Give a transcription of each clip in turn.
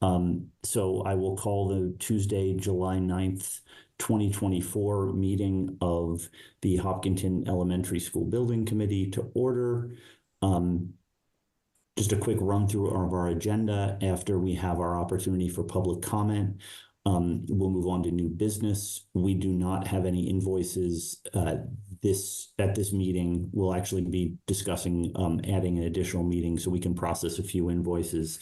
So I will call the Tuesday, July 9th, 2024 meeting of the Hopkinton Elementary School Building Committee to order. Just a quick run through of our agenda. After we have our opportunity for public comment, we'll move on to new business. We do not have any invoices at this meeting. We'll actually be discussing adding an additional meeting so we can process a few invoices.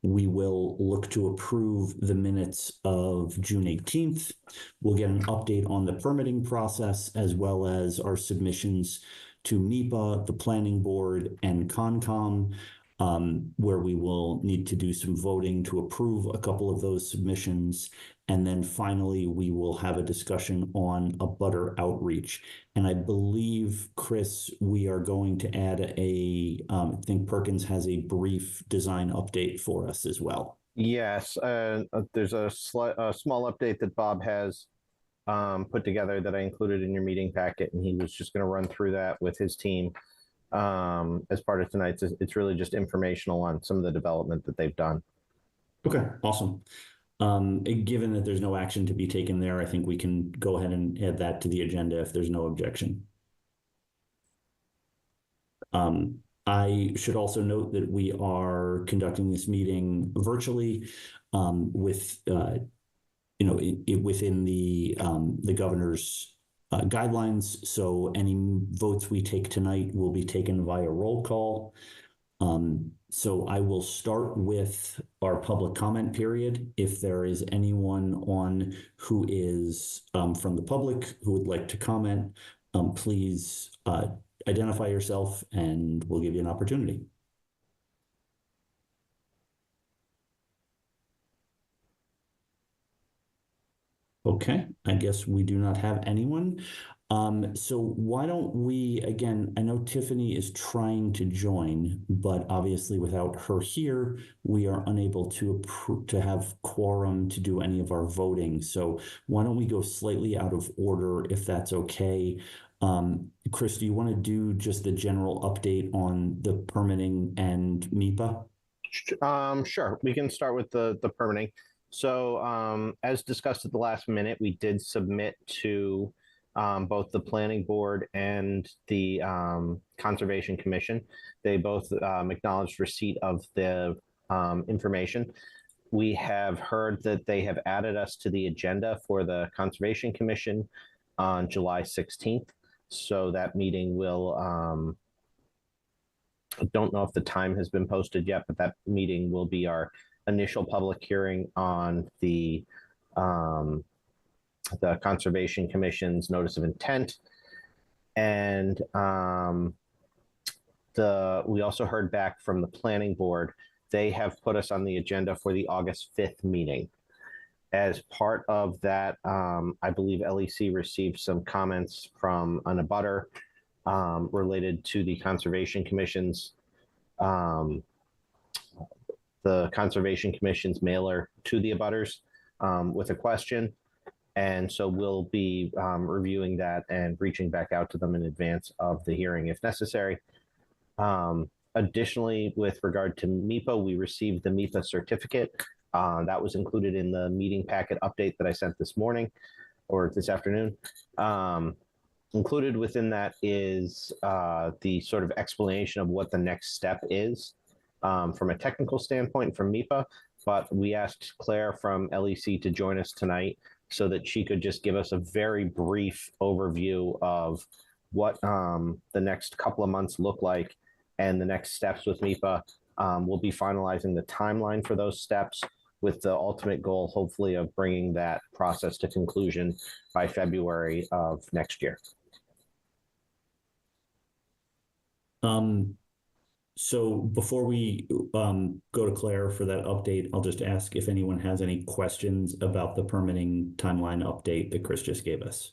We will look to approve the minutes of June 18th. We'll get an update on the permitting process as well as our submissions to MEPA, the Planning Board, and Concom, where we will need to do some voting to approve a couple of those submissions. And then finally, we will have a discussion on abutter outreach. And I believe, Chris, we are going to add I think Perkins has a brief design update for us as well. Yes, there's a small update that Bob has put together that I included in your meeting packet, and he was just going to run through that with his team as part of tonight's. It's really just informational on some of the development that they've done. Okay, awesome. Given that there's no action to be taken there, I think we can go ahead and add that to the agenda if there's no objection. I should also note that we are conducting this meeting virtually with, within the governor's guidelines. So any votes we take tonight will be taken via roll call. So I will start with our public comment period. If there is anyone on who is from the public who would like to comment, please identify yourself and we'll give you an opportunity. Okay, I guess we do not have anyone. So why don't we, again, I know Tiffany is trying to join, but obviously without her here, we are unable to have quorum to do any of our voting. So why don't we go slightly out of order if that's okay? Chris, do you want to do just the general update on the permitting and MEPA? Sure, we can start with the permitting. So as discussed at the last minute, we did submit to both the Planning Board and the Conservation Commission. They both acknowledged receipt of the information. We have heard that they have added us to the agenda for the Conservation Commission on July 16th. So that meeting will, I don't know if the time has been posted yet, but that meeting will be our initial public hearing on the Conservation Commission's notice of intent. And we also heard back from the Planning Board. They have put us on the agenda for the August 5th meeting. As part of that, I believe LEC received some comments from an abutter related to the Conservation Commission's mailer to the abutters with a question. And so we'll be reviewing that and reaching back out to them in advance of the hearing if necessary. Additionally, with regard to MEPA, we received the MEPA certificate. That was included in the meeting packet update that I sent this morning or this afternoon. Included within that is the sort of explanation of what the next step is from a technical standpoint from MEPA. But we asked Claire from LEC to join us tonight so that she could just give us a very brief overview of what the next couple of months look like and the next steps with MEPA. We'll be finalizing the timeline for those steps with the ultimate goal, hopefully, of bringing that process to conclusion by February of next year. So before we go to Claire for that update, I'll just ask if anyone has any questions about the permitting timeline update that Chris just gave us.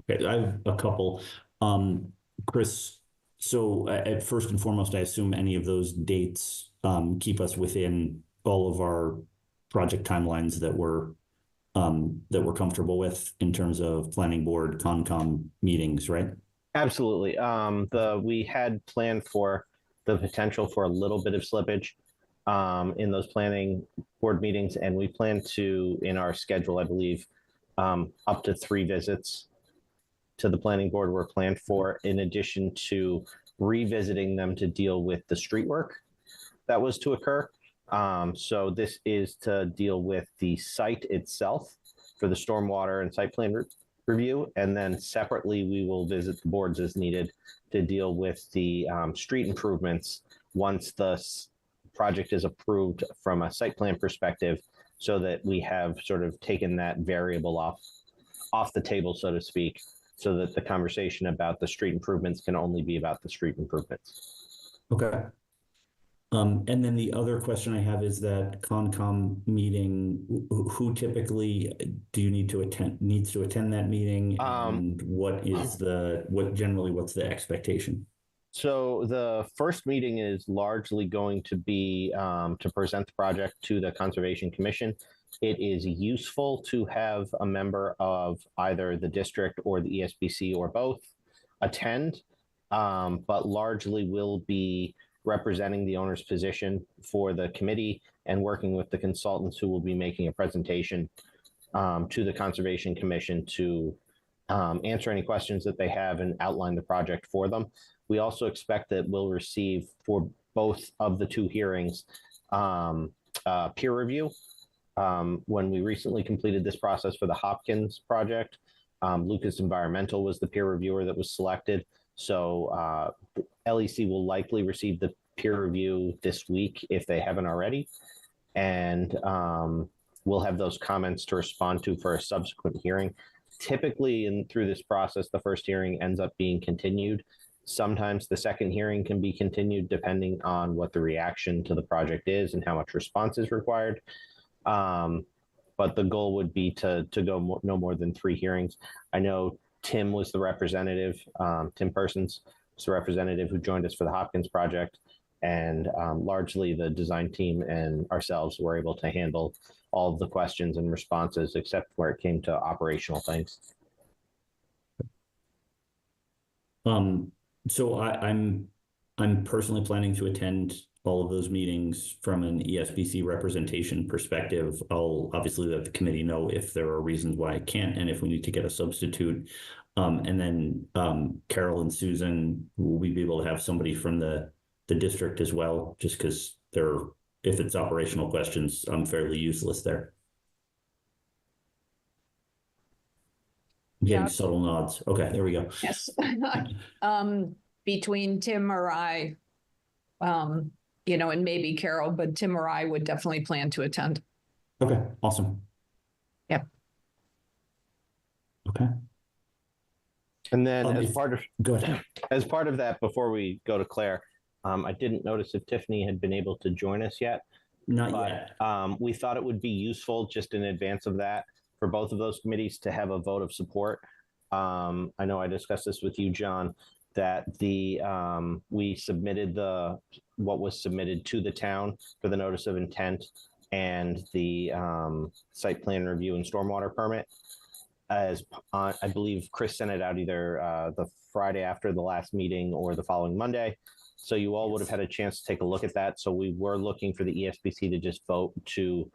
Okay, I have a couple. Chris, so at first and foremost, I assume any of those dates keep us within all of our project timelines that we're comfortable with in terms of Planning Board, Concom meetings, right? Absolutely. We had planned for the potential for a little bit of slippage in those planning board meetings, and we plan to, in our schedule, I believe, up to 3 visits to the planning board were planned for, in addition to revisiting them to deal with the street work that was to occur. So this is to deal with the site itself for the stormwater and site plan review. And then separately, we will visit the boards as needed to deal with the street improvements once the project is approved from a site plan perspective, so that we have sort of taken that variable off the table, so to speak, so that the conversation about the street improvements can only be about the street improvements. Okay. And then the other question I have is that Concom meeting, who typically do you need to attend, needs to attend that meeting? And what's the expectation? So the first meeting is largely going to be to present the project to the Conservation Commission. It is useful to have a member of either the district or the ESBC or both attend, but largely will be representing the owner's position for the committee and working with the consultants who will be making a presentation to the Conservation Commission to answer any questions that they have and outline the project for them. We also expect that we'll receive for both of the 2 hearings peer review. When we recently completed this process for the Hopkins project, Lucas Environmental was the peer reviewer that was selected. So LEC will likely receive the peer review this week if they haven't already. And we'll have those comments to respond to for a subsequent hearing. Typically, through this process, the first hearing ends up being continued. Sometimes the second hearing can be continued depending on what the reaction to the project is and how much response is required. But the goal would be to go no more than 3 hearings. I know Tim was the representative, Tim Persons was the representative who joined us for the Hopkins project. And largely the design team and ourselves were able to handle all of the questions and responses, except where it came to operational things. So I'm personally planning to attend all of those meetings from an ESBC representation perspective. I'll obviously let the committee know if there are reasons why I can't and if we need to get a substitute. And then Carol and Susan, will we be able to have somebody from the district as well? Just because if it's operational questions, I'm fairly useless there. Getting subtle nods. Okay, there we go. Yes. Between Tim or I, and maybe Carol, but Tim or I would definitely plan to attend. Okay, awesome. Yep. Okay. And then go ahead. As part of that, before we go to Claire, I didn't notice if Tiffany had been able to join us yet. Not yet. We thought it would be useful just in advance of that for both of those committees to have a vote of support. I know I discussed this with you, John, that we submitted what was submitted to the town for the notice of intent and the site plan review and stormwater permit. I believe Chris sent it out either the Friday after the last meeting or the following Monday. So you all would have had a chance to take a look at that. So we were looking for the ESBC to just vote to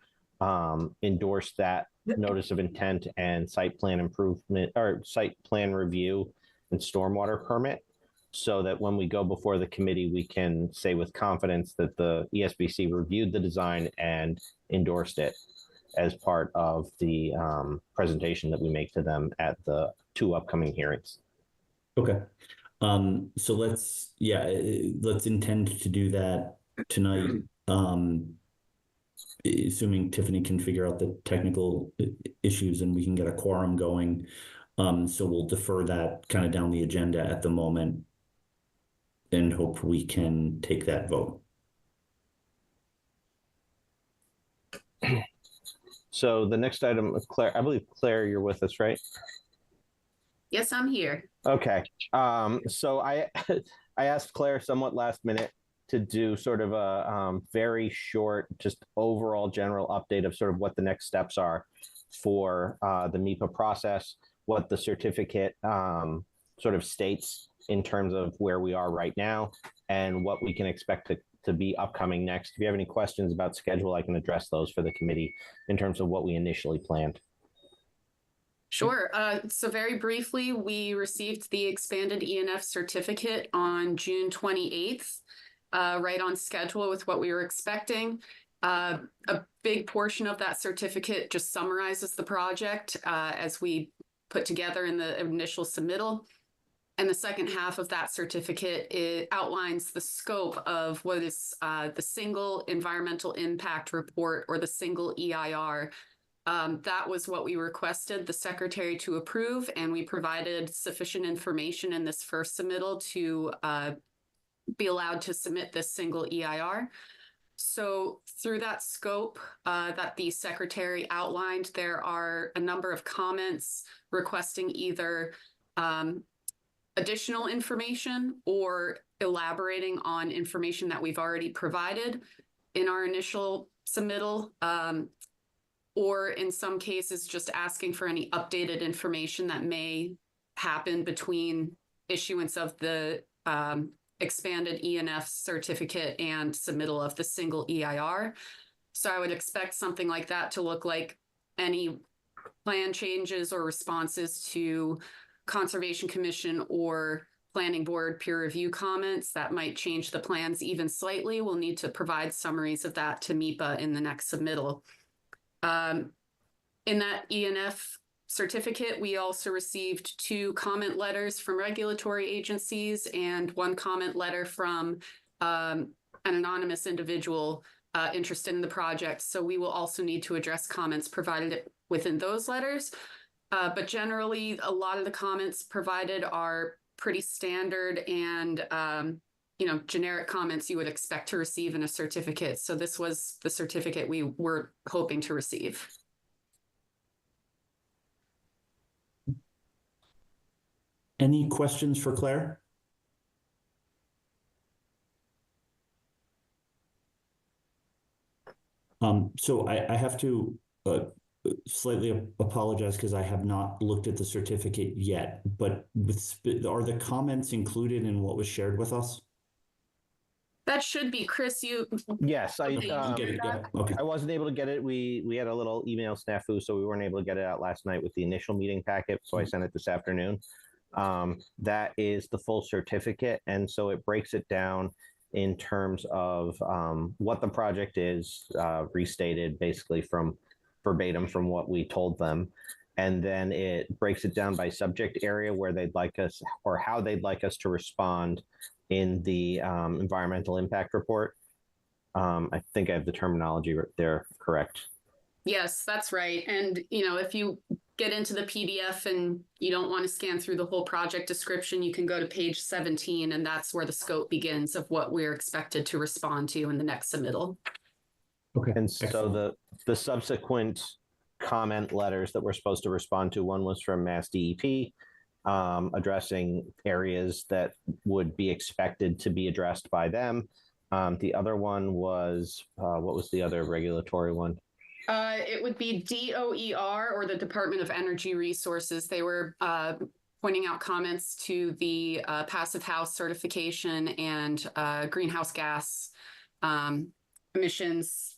endorse that notice of intent and site plan improvement or site plan review and stormwater permit, so that when we go before the committee, we can say with confidence that the ESBC reviewed the design and endorsed it as part of the presentation that we make to them at the 2 upcoming hearings. Okay. So let's intend to do that tonight. Assuming Tiffany can figure out the technical issues and we can get a quorum going. So we'll defer that kind of down the agenda at the moment and hope we can take that vote. So the next item, Claire, I believe, Claire, you're with us, right? Yes, I'm here. Okay. So I asked Claire somewhat last minute to do sort of a very short, just overall general update of sort of what the next steps are for the MIPA process, what the certificate sort of states in terms of where we are right now and what we can expect to be upcoming next. If you have any questions about schedule, I can address those for the committee in terms of what we initially planned. Sure. So very briefly, we received the expanded ENF certificate on June 28th, right on schedule with what we were expecting. A big portion of that certificate just summarizes the project as we put together in the initial submittal. And the second half of that certificate, it outlines the scope of what is the single environmental impact report, or the single EIR. That was what we requested the secretary to approve, and we provided sufficient information in this first submittal to be allowed to submit this single EIR. So through that scope that the secretary outlined, there are a number of comments requesting either additional information or elaborating on information that we've already provided in our initial submittal, or in some cases just asking for any updated information that may happen between issuance of the expanded ENF certificate and submittal of the single EIR. So I would expect something like that to look like any plan changes or responses to Conservation Commission or Planning Board peer review comments that might change the plans even slightly. We'll need to provide summaries of that to MIPA in the next submittal. In that ENF certificate, we also received 2 comment letters from regulatory agencies and 1 comment letter from an anonymous individual interested in the project. So we will also need to address comments provided within those letters. But generally, a lot of the comments provided are pretty standard and generic comments you would expect to receive in a certificate. So this was the certificate we were hoping to receive. Any questions for Claire? So I have to slightly apologize because I have not looked at the certificate yet, but are the comments included in what was shared with us? That should be, Chris, Yes, You get it, yeah. Okay. I wasn't able to get it. We had a little email snafu, so we weren't able to get it out last night with the initial meeting packet. So I sent it this afternoon. That is the full certificate, and so it breaks it down in terms of what the project is, restated basically from verbatim from what we told them. And then it breaks it down by subject area where they'd like us, or how they'd like us to respond in the environmental impact report. I think I have the terminology right there correct. Yes, that's right. And, if you get into the PDF and you don't want to scan through the whole project description, you can go to page 17, and that's where the scope begins of what we're expected to respond to in the next submittal. Okay. And so the subsequent comment letters that we're supposed to respond to, one was from Mass DEP, addressing areas that would be expected to be addressed by them. The other one was, what was the other regulatory one? It would be DOER, or the Department of Energy Resources. They were pointing out comments to the passive house certification and greenhouse gas emissions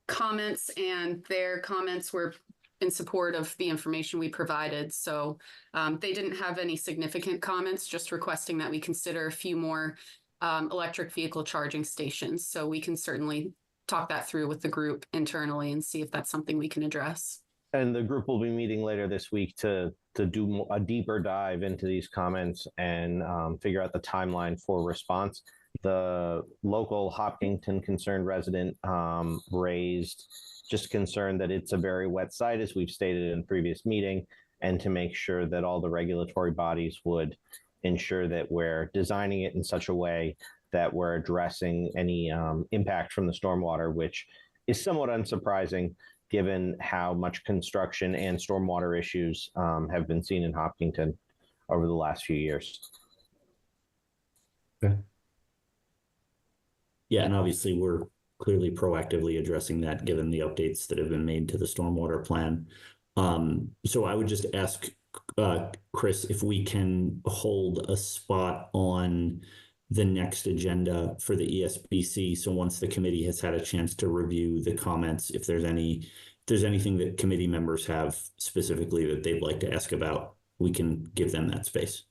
comments, and their comments were in support of the information we provided. So they didn't have any significant comments, just requesting that we consider a few more electric vehicle charging stations. So we can certainly talk that through with the group internally and see if that's something we can address. And the group will be meeting later this week to do a deeper dive into these comments and figure out the timeline for response. The local Hopkinton concerned resident raised just concern that it's a very wet site, as we've stated in a previous meeting, and to make sure that all the regulatory bodies would ensure that we're designing it in such a way that we're addressing any impact from the stormwater, which is somewhat unsurprising given how much construction and stormwater issues have been seen in Hopkinton over the last few years. Okay. Yeah, and obviously we're clearly proactively addressing that given the updates that have been made to the stormwater plan. So I would just ask Chris, if we can hold a spot on the next agenda for the ESBC. So once the committee has had a chance to review the comments, if there's anything that committee members have specifically that they'd like to ask about, we can give them that space.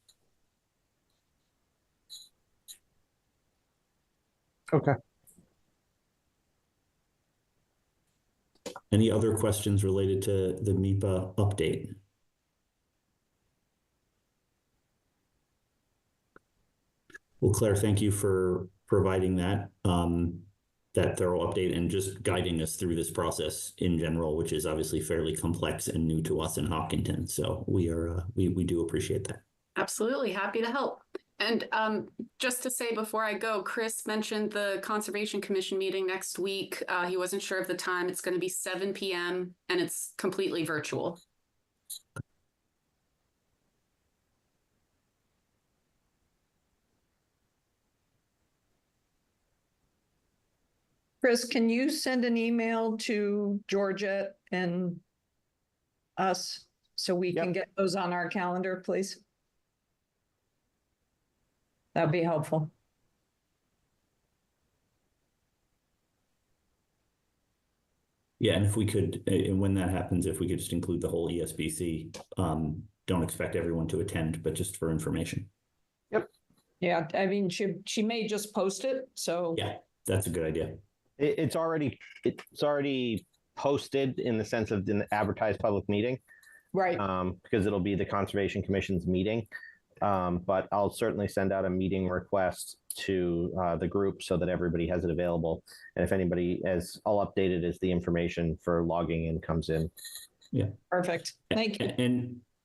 Okay. Any other questions related to the MIPA update? Well, Claire, thank you for providing that thorough update and just guiding us through this process in general, which is obviously fairly complex and new to us in Hopkinton. So we do appreciate that. Absolutely. Happy to help. And just to say before I go, Chris mentioned the Conservation Commission meeting next week. He wasn't sure of the time. It's going to be 7 p.m. and it's completely virtual. Chris, can you send an email to Georgette and us so we can get those on our calendar, please? That'd be helpful. Yeah, and if we could, and when that happens, if we could just include the whole ESBC, don't expect everyone to attend, but just for information. Yep. Yeah, I mean, she may just post it, so. Yeah, that's a good idea. It's already posted in the sense of an advertised public meeting. Right. Because it'll be the Conservation Commission's meeting. But I'll certainly send out a meeting request to the group so that everybody has it available. And if anybody, I'll update it as the information for logging in comes in. Yeah. Perfect. Thank you.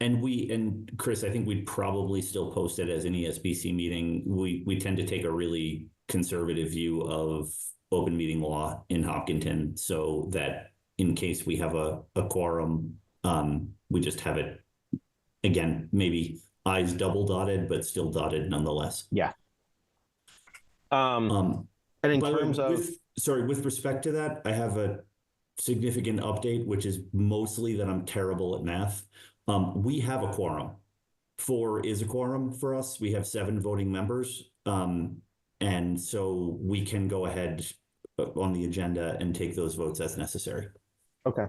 And Chris, I think we'd probably still post it as an ESBC meeting. We tend to take a really conservative view of open meeting law in Hopkinton, so that in case we have a quorum, we just have it, again, maybe I's double dotted, but still dotted nonetheless. Yeah. And in terms of, with respect to that, I have a significant update, which is mostly that I'm terrible at math. We have a quorum. 4 is a quorum for us. We have 7 voting members. And so we can go ahead on the agenda and take those votes as necessary. okay.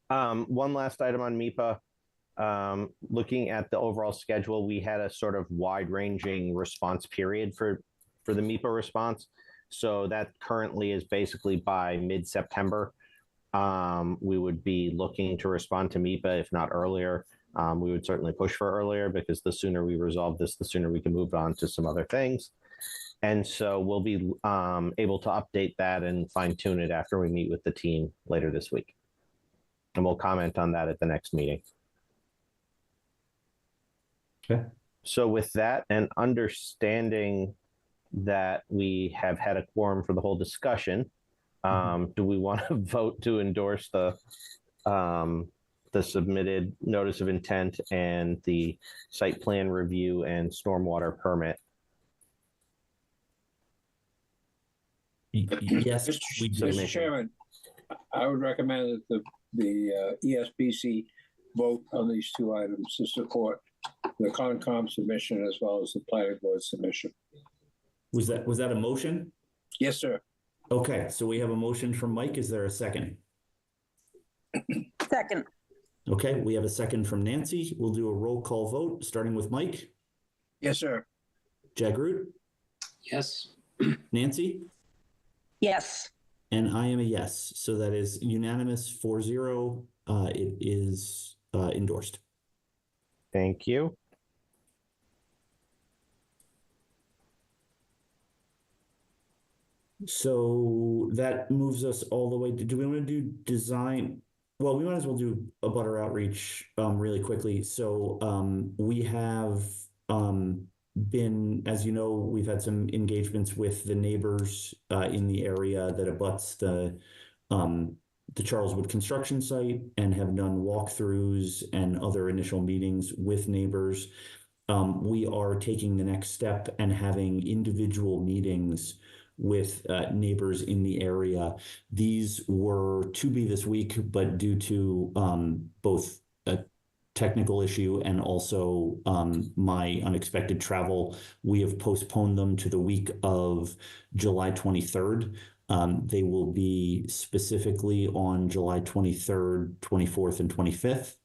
One last item on MIPA. Looking at the overall schedule, we had a sort of wide-ranging response period for the MIPA response. So that currently is basically by mid-September. We would be looking to respond to MIPA, if not earlier. We would certainly push for earlier, because the sooner we resolve this, the sooner we can move on to some other things. And so we'll be able to update that and fine-tune it after we meet with the team later this week. And we'll comment on that at the next meeting. Okay. So with that, and understanding that we have had a quorum for the whole discussion, do we want to vote to endorse the submitted notice of intent and the site plan review and stormwater permit? Yes, we do. Mr. Chairman, I would recommend that the ESBC vote on these 2 items to support the Concom submission as well as the planning board submission. Was that a motion? Yes, sir. Okay, so we have a motion from Mike. Is there a second? Second. Okay, we have a second from Nancy. We'll do a roll call vote, starting with Mike. Yes, sir. Jagroot? Yes. Nancy? Yes. And I am a yes. So that is unanimous 4-0. It is endorsed. Thank you. So that moves us all the way. Do we want to do design? Well, we might as well do a butter outreach really quickly. So we have been, as you know, we've had some engagements with the neighbors in the area that abuts the Charleswood construction site, and have done walkthroughs and other initial meetings with neighbors. We are taking the next step and having individual meetings with neighbors in the area. These were to be this week, but due to both technical issue and also my unexpected travel, we have postponed them to the week of July 23rd. They will be specifically on July 23rd, 24th, and 25th.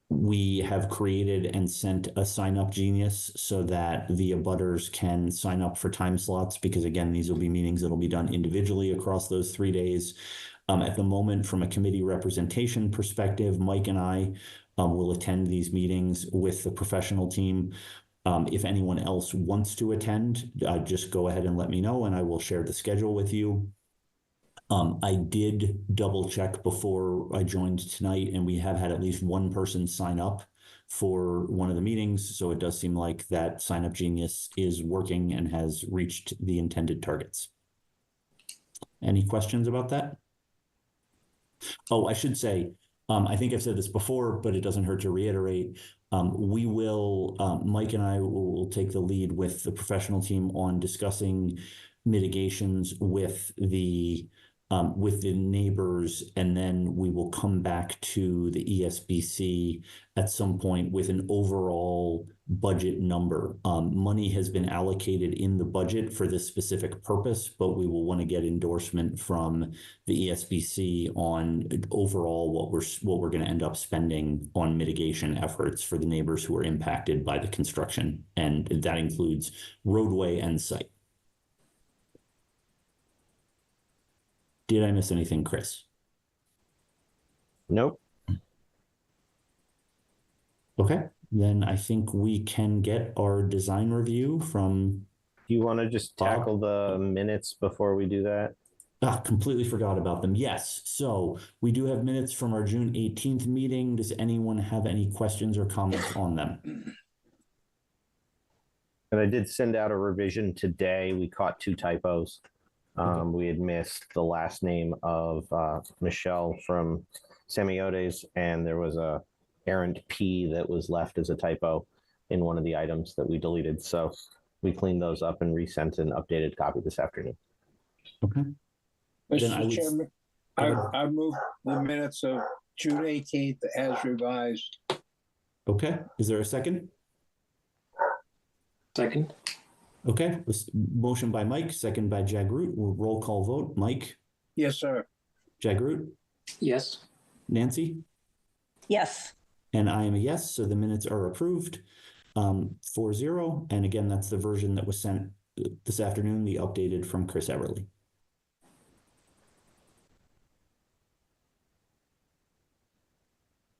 We have created and sent a sign up genius so that the abutters can sign up for time slots, because again, these will be meetings that will be done individually across those 3 days. At the moment, from a committee representation perspective, Mike and I will attend these meetings with the professional team. If anyone else wants to attend, just go ahead and let me know, and I will share the schedule with you. I did double check before I joined tonight, and we have had at least one person sign up for one of the meetings. So it does seem like that sign up genius is working and has reached the intended targets. Any questions about that? Oh, I should say, I think I've said this before, but it doesn't hurt to reiterate. We will, Mike and I will take the lead with the professional team on discussing mitigations with the neighbors, and then we will come back to the ESBC at some point with an overall budget number. Money has been allocated in the budget for this specific purpose, but we will want to get endorsement from the ESBC on overall what we're going to end up spending on mitigation efforts for the neighbors who are impacted by the construction, and that includes roadway and site. Did I miss anything, Chris? Nope. Okay, then I think we can get our design review from. Do you want to just tackle the minutes before we do that? Completely forgot about them. Yes, so we do have minutes from our June 18th meeting. Does anyone have any questions or comments on them? And I did send out a revision today. We caught 2 typos. We had missed the last name of Michelle from Semiotes, and there was a errant P that was left as a typo in one of the items that we deleted. So we cleaned those up and resent an updated copy this afternoon. Okay. Then Mr. Chairman, I move the minutes of June 18th as revised. Okay, is there a second? Second. Okay, motion by Mike, second by Jagroot. We'll roll call vote. Mike? Yes, sir. Jagroot? Yes. Nancy? Yes. And I am a yes, so the minutes are approved 4-0. And again, that's the version that was sent this afternoon, the updated from Chris Everly.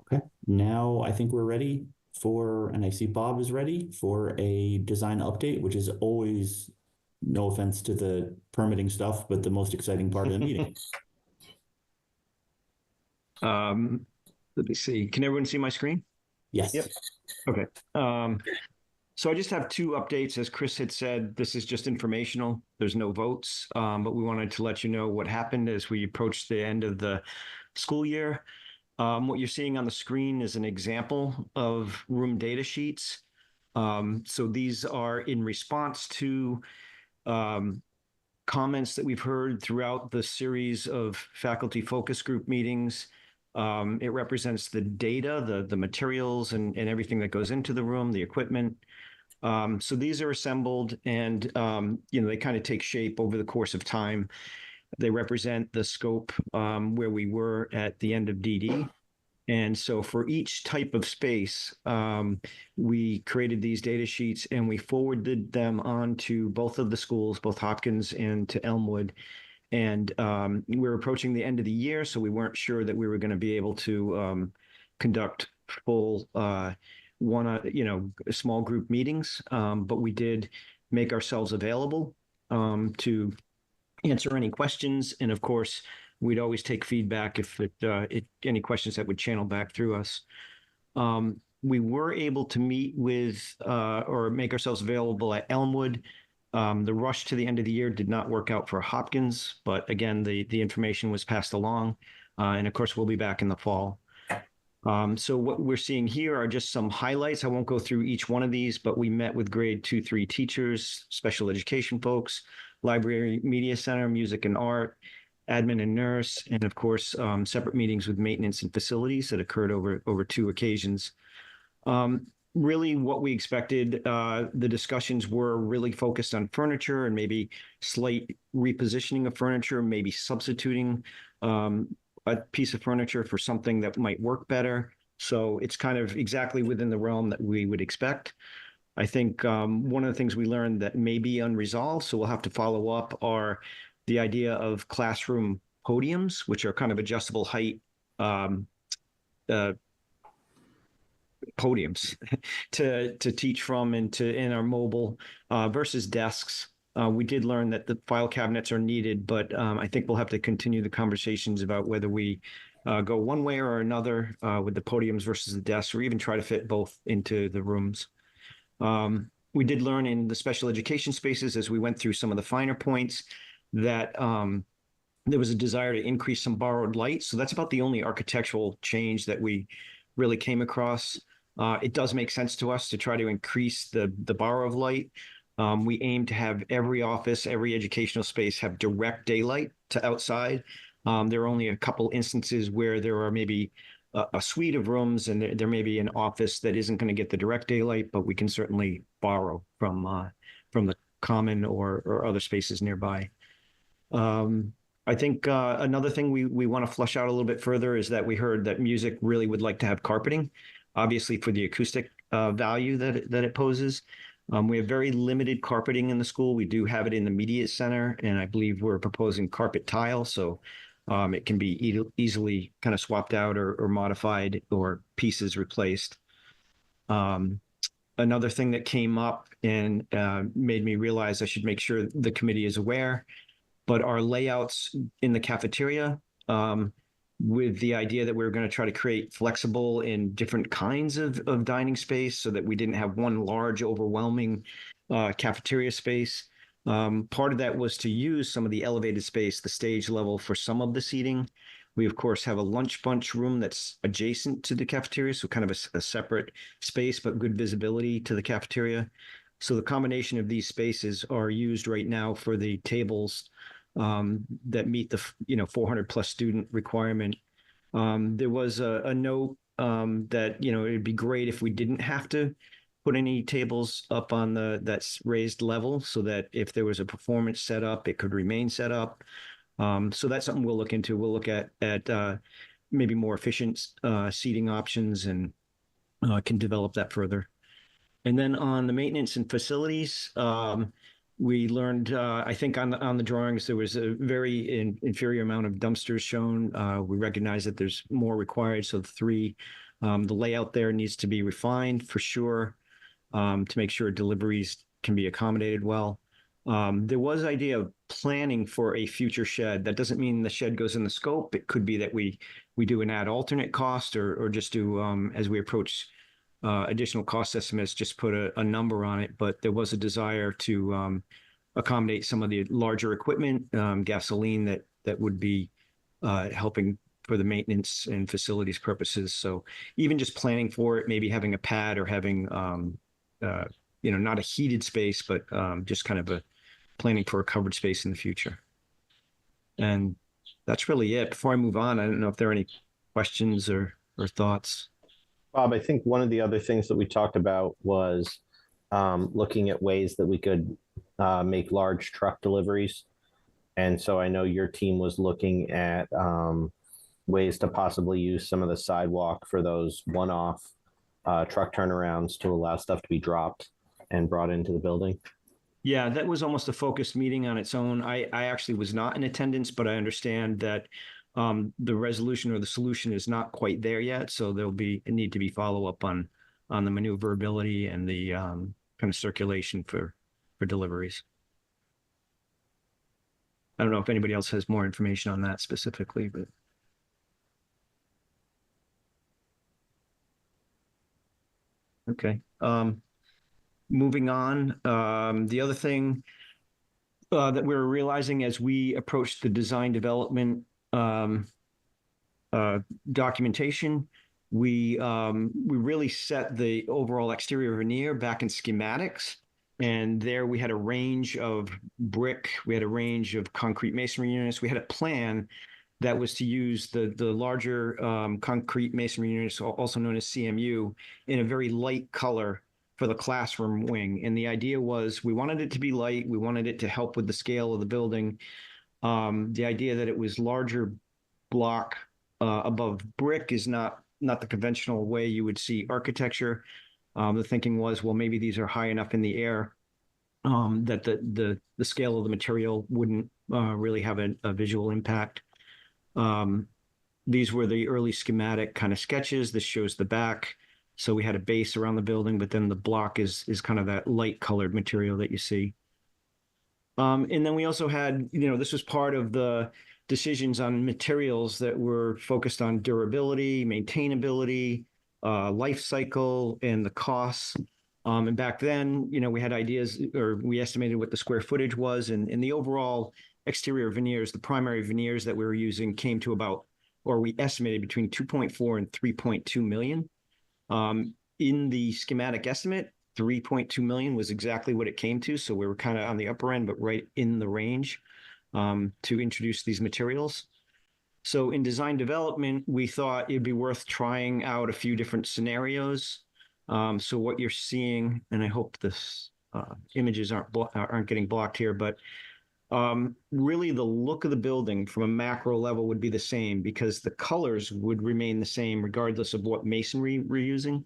Okay, now I think we're ready for, and I see Bob is ready for a design update, which is always, no offense to the permitting stuff, but the most exciting part of the meeting. Let me see. Can everyone see my screen? Yes. Yep. Okay. So I just have 2 updates. As Chris had said, this is just informational. There's no votes, but we wanted to let you know what happened as we approach the end of the school year. What you're seeing on the screen is an example of room data sheets. So these are in response to comments that we've heard throughout the series of faculty focus group meetings. It represents the data, the materials and everything that goes into the room, the equipment. So these are assembled and, they kind of take shape over the course of time. They represent the scope where we were at the end of DD. And so for each type of space, we created these data sheets and we forwarded them on to both of the schools, both Hopkins and to Elmwood. And we're approaching the end of the year, so we weren't sure that we were going to be able to conduct full small group meetings, but we did make ourselves available to answer any questions. And of course, we'd always take feedback if any questions that would channel back through us. We were able to meet with or make ourselves available at Elmwood. The rush to the end of the year did not work out for Hopkins, but again, the information was passed along. And of course, we'll be back in the fall. So what we're seeing here are just some highlights. I won't go through each one of these, but we met with grade 2-3 teachers, special education folks, library, media center, music and art, admin and nurse, and of course, separate meetings with maintenance and facilities that occurred over 2 occasions. Really what we expected, the discussions were really focused on furniture and maybe slight repositioning of furniture, maybe substituting a piece of furniture for something that might work better. So it's kind of exactly within the realm that we would expect. I think one of the things we learned that may be unresolved, so we'll have to follow up, are the idea of classroom podiums, which are kind of adjustable height podiums to teach from and are mobile versus desks. We did learn that the file cabinets are needed, but I think we'll have to continue the conversations about whether we go one way or another with the podiums versus the desks, or even try to fit both into the rooms. We did learn in the special education spaces, as we went through some of the finer points, that there was a desire to increase some borrowed light. So that's about the only architectural change that we really came across. It does make sense to us to try to increase the borrow of light. We aim to have every office, every educational space have direct daylight to outside. There are only a couple instances where there are maybe a suite of rooms and there may be an office that isn't going to get the direct daylight, but we can certainly borrow from the common or other spaces nearby. I think another thing we want to flush out a little bit further is that we heard that music really would like to have carpeting, obviously for the acoustic value that it poses. We have very limited carpeting in the school. We do have it in the media center, and I believe we're proposing carpet tile, so it can be easily kind of swapped out or modified or pieces replaced. Another thing that came up and made me realize I should make sure the committee is aware, but our layouts in the cafeteria, with the idea that we were going to try to create flexible and different kinds of dining space so that we didn't have one large, overwhelming cafeteria space. Part of that was to use some of the elevated space, the stage level, for some of the seating. We, of course, have a lunch bunch room that's adjacent to the cafeteria, so kind of a separate space, but good visibility to the cafeteria. So the combination of these spaces are used right now for the tables that meet the 400 plus student requirement. There was a note that it'd be great if we didn't have to put any tables up on that's raised level, so that if there was a performance set up, it could remain set up. So that's something we'll look into. We'll look at maybe more efficient seating options and can develop that further. And then on the maintenance and facilities, we learned, I think on the drawings, there was a very inferior amount of dumpsters shown. We recognize that there's more required, so the layout there needs to be refined for sure, to make sure deliveries can be accommodated well. There was idea of planning for a future shed. That doesn't mean the shed goes in the scope. It could be that we do an add alternate cost or just do, as we approach additional cost estimates, just put a number on it. But there was a desire to accommodate some of the larger equipment, gasoline that would be helping for the maintenance and facilities purposes. So even just planning for it, maybe having a pad or having, not a heated space, but just kind of a planning for a covered space in the future. And that's really it. Before I move on, I don't know if there are any questions or thoughts. Bob, I think one of the other things that we talked about was looking at ways that we could make large truck deliveries. And so I know your team was looking at ways to possibly use some of the sidewalk for those one-off truck turnarounds to allow stuff to be dropped and brought into the building. Yeah, that was almost a focused meeting on its own. I actually was not in attendance, but I understand that the resolution or the solution is not quite there yet. So there'll be a need to be follow up on the maneuverability and the kind of circulation for deliveries. I don't know if anybody else has more information on that specifically, but. Okay. Moving on, the other thing that we're realizing as we approach the design development documentation, we really set the overall exterior veneer back in schematics. And there we had a range of brick, we had a range of concrete masonry units. We had a plan that was to use the larger concrete masonry units, also known as CMU, in a very light color for the classroom wing. And the idea was we wanted it to be light. We wanted it to help with the scale of the building. The idea that it was larger block above brick is not the conventional way you would see architecture. The thinking was, well, maybe these are high enough in the air that the scale of the material wouldn't really have a visual impact. These were the early schematic kind of sketches. This shows the back. So we had a base around the building, but then the block is kind of that light colored material that you see. And then we also had, this was part of the decisions on materials that were focused on durability, maintainability, life cycle, and the costs. And back then, we had ideas, or we estimated what the square footage was, and the overall exterior veneers, the primary veneers that we were using came to about, or we estimated between 2.4 and 3.2 million. In the schematic estimate, 3.2 million was exactly what it came to. So we were kind of on the upper end, but right in the range to introduce these materials. So in design development, we thought it'd be worth trying out a few different scenarios. So what you're seeing, and I hope this images aren't getting blocked here, but really the look of the building from a macro level would be the same because the colors would remain the same regardless of what masonry we're using.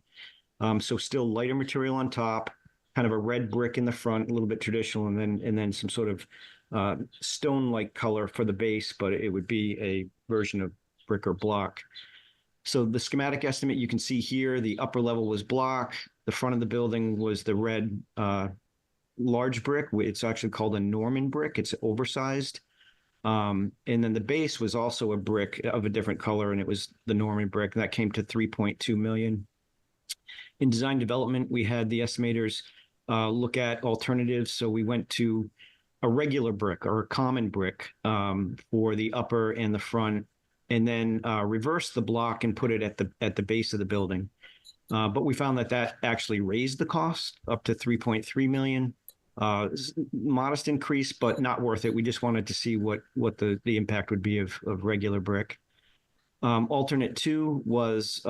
So still lighter material on top, kind of a red brick in the front, a little bit traditional, and then some sort of stone-like color for the base, but it would be a version of brick or block. So the schematic estimate you can see here, the upper level was block. The front of the building was the red large brick. It's actually called a Norman brick. It's oversized. And then the base was also a brick of a different color, and it was the Norman brick. That came to 3.2 million. In design development, we had the estimators look at alternatives. So we went to a regular brick or a common brick for the upper and the front, and then reverse the block and put it at the base of the building. But we found that actually raised the cost up to 3.3 million. Modest increase, but not worth it. We just wanted to see what the impact would be of regular brick. Alternate 2 was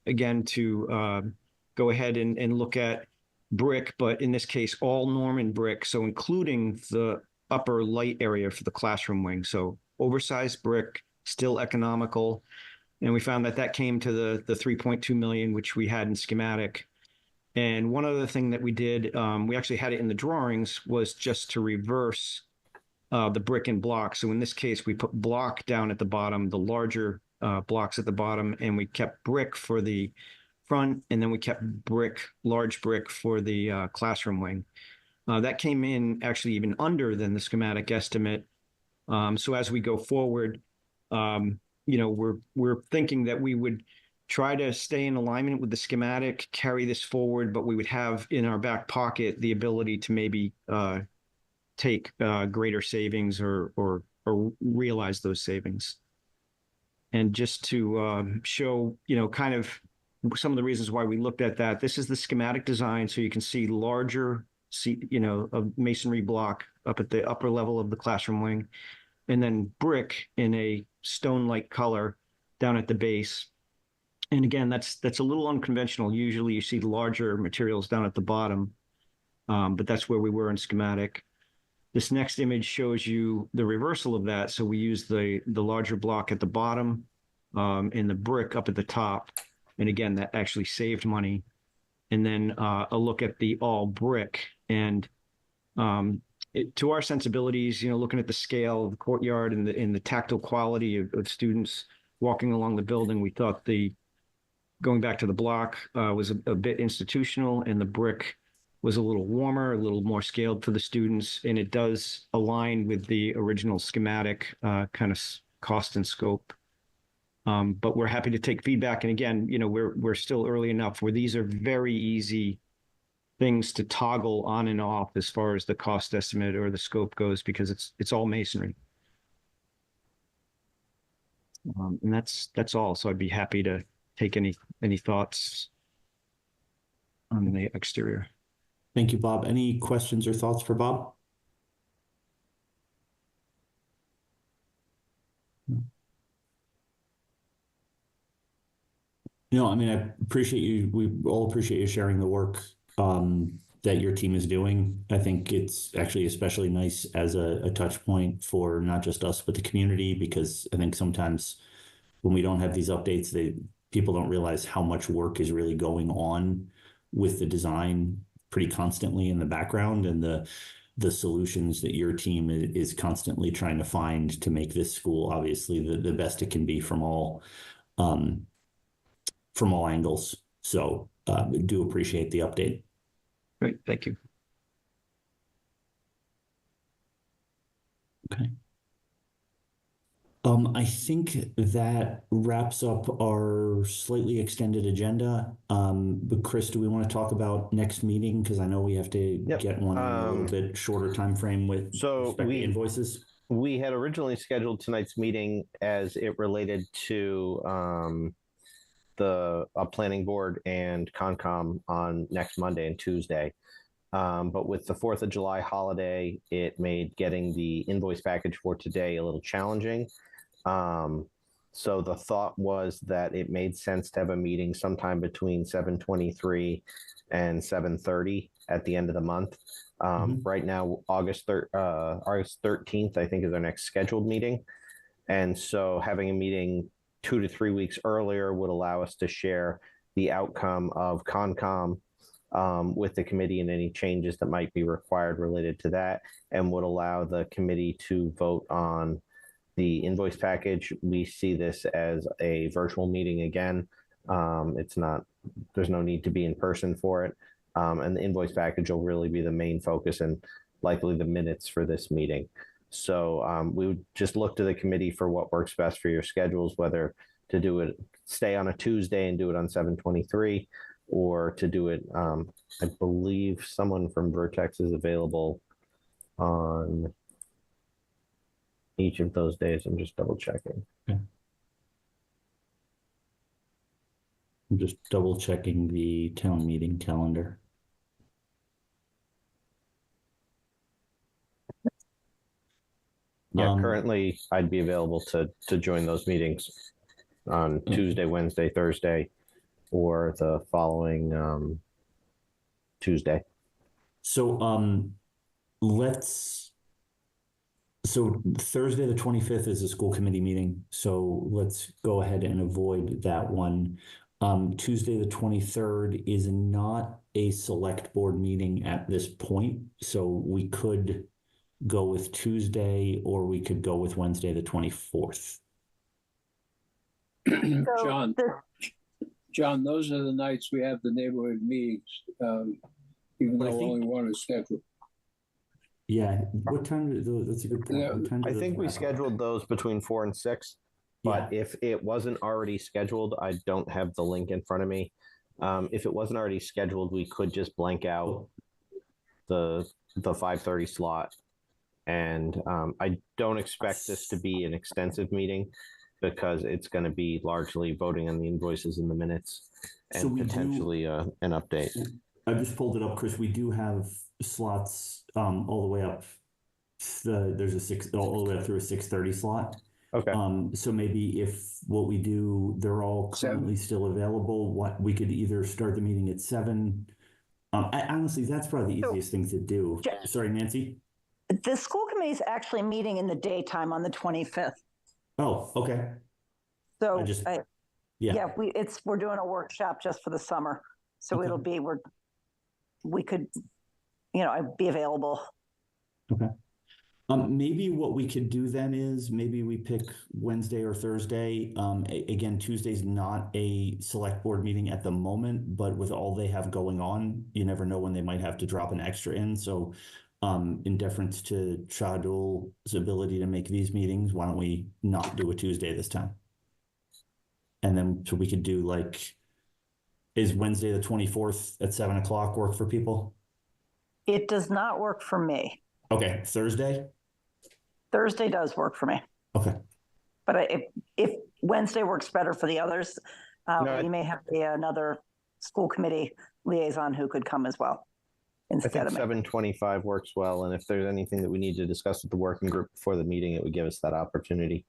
again to go ahead and look at brick, but in this case, all Norman brick. So including the upper light area for the classroom wing. So oversized brick, still economical. And we found that came to the 3.2 million, which we had in schematic. And one other thing that we did, we actually had it in the drawings, was just to reverse the brick and block. So in this case, we put block down at the bottom, the larger blocks at the bottom, and we kept brick for the front, and then we kept large brick for the classroom wing. That came in actually even under than the schematic estimate. So as we go forward, we're thinking that we would try to stay in alignment with the schematic, carry this forward, but we would have in our back pocket the ability to maybe take greater savings or realize those savings. And just to show, kind of some of the reasons why we looked at that, this is the schematic design. So you can see larger, a masonry block up at the upper level of the classroom wing, and then brick in a stone-like color down at the base. And again, that's a little unconventional. Usually you see larger materials down at the bottom, but that's where we were in schematic. This next image shows you the reversal of that. So we use the larger block at the bottom and the brick up at the top. And again, that actually saved money. And then a look at the all brick. And to our sensibilities, looking at the scale of the courtyard and the tactile quality of students walking along the building, we thought going back to the block was a bit institutional, and the brick was a little warmer, a little more scaled for the students, and it does align with the original schematic kind of cost and scope. But we're happy to take feedback. And again, we're still early enough where these are very easy things to toggle on and off as far as the cost estimate or the scope goes, because it's all masonry. And that's all. So I'd be happy to take any thoughts on the exterior. Thank you, Bob. Any questions or thoughts for Bob? No, I mean, I appreciate you. We all appreciate you sharing the work that your team is doing. I think it's actually especially nice as a touch point for not just us, but the community, because I think sometimes when we don't have these updates, people don't realize how much work is really going on with the design pretty constantly in the background, and the solutions that your team is constantly trying to find to make this school obviously the best it can be from all angles. So do appreciate the update. Great, thank you. Okay. I think that wraps up our slightly extended agenda. But Chris, do we want to talk about next meeting? Because I know we have to get one in a little bit shorter time frame with respect to invoices. We had originally scheduled tonight's meeting as it related to the planning board and Concom on next Monday and Tuesday. But with the 4th of July holiday, it made getting the invoice package for today a little challenging. So the thought was that it made sense to have a meeting sometime between 7:23 and 7:30 at the end of the month. Right now, August 13th, I think, is our next scheduled meeting. And so having a meeting 2 to 3 weeks earlier would allow us to share the outcome of Concom with the committee and any changes that might be required related to that, and would allow the committee to vote on the invoice package. We see this as a virtual meeting again. There's no need to be in person for it. And the invoice package will really be the main focus and likely the minutes for this meeting. So we would just look to the committee for what works best for your schedules, whether to do it, stay on a Tuesday and do it on 7:23, or to do it, I believe someone from Vertex is available on each of those days. I'm just double checking. Okay. I'm just double checking the town meeting calendar. Yeah, currently I'd be available to join those meetings on Tuesday, Wednesday, Thursday, or the following Tuesday. So so Thursday the 25th is a school committee meeting, so let's go ahead and avoid that one. Tuesday the 23rd is not a select board meeting at this point, so we could go with Tuesday, or we could go with Wednesday the 24th. John, those are the nights we have the neighborhood meetings, even though only one is scheduled. Yeah, what time? That's a good point. Yeah, What time do I those think we wrap up? scheduled those between 4 and 6, but if it wasn't already scheduled, I don't have the link in front of me. If it wasn't already scheduled, we could just blank out the 5:30 slot. And I don't expect this to be an extensive meeting, because it's going to be largely voting on the invoices in the minutes and So potentially an update. I just pulled it up, Chris. We do have slots all the way up. There's all the way up through a 6:30 slot. Okay. So maybe if what we do, they're all currently still available. What we could either start the meeting at 7. Honestly, that's probably the easiest thing to do. Sorry, Nancy. The school committee is actually meeting in the daytime on the 25th. Oh, okay. So Yeah. we're doing a workshop just for the summer. So Okay. it'll be, we could, I'd be available. Okay. Maybe what we could do then is maybe we pick Wednesday or Thursday. Again, Tuesday's not a select board meeting at the moment, but with all they have going on, you never know when they might have to drop an extra in. So in deference to Shahidul's ability to make these meetings, why don't we not do a Tuesday this time? And then so we could do is Wednesday the 24th at 7 o'clock work for people? It does not work for me. Okay, Thursday? Thursday does work for me. Okay. But if Wednesday works better for the others, No, we may have another school committee liaison who could come as well. I instead think of. 7:25 works well, and if there's anything that we need to discuss with the working group before the meeting, it would give us that opportunity.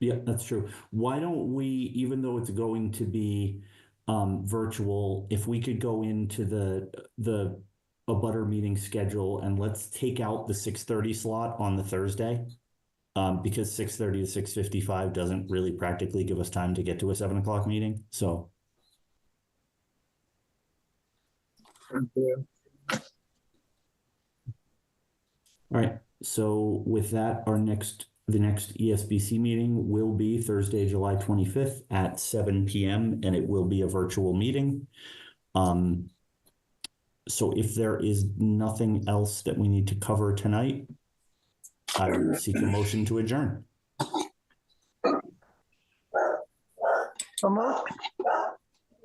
Yeah, that's true. Why don't we, even though it's going to be virtual, if we could go into the a butter meeting schedule and let's take out the 6:30 slot on the Thursday. Because 6:30 to 6:55 doesn't really practically give us time to get to a 7 o'clock meeting. So, all right. So with that, the next ESBC meeting will be Thursday, July 25th at 7 p.m. and it will be a virtual meeting. So if there is nothing else that we need to cover tonight, I will seek a motion to adjourn. So moved.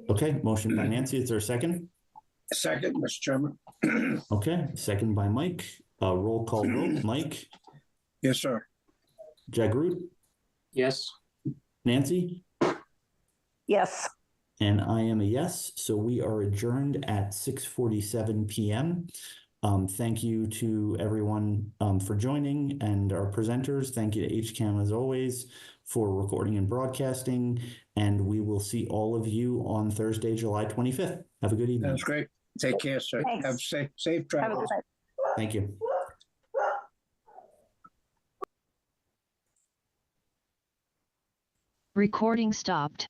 Okay, motion by Nancy. Is there a second? Second, Mr. Chairman. Okay, second by Mike. Roll call vote. Mike, Yes, sir. Jagroot, Yes. Nancy, Yes. and I am a yes. So we are adjourned at 6:47 p.m. Thank you to everyone for joining and our presenters. Thank you to HCAM as always for recording and broadcasting. And we will see all of you on Thursday, July 25th. Have a good evening. That's great. Take care, sir. Thanks. Have safe Have a travels. good night. Thank you. Recording stopped.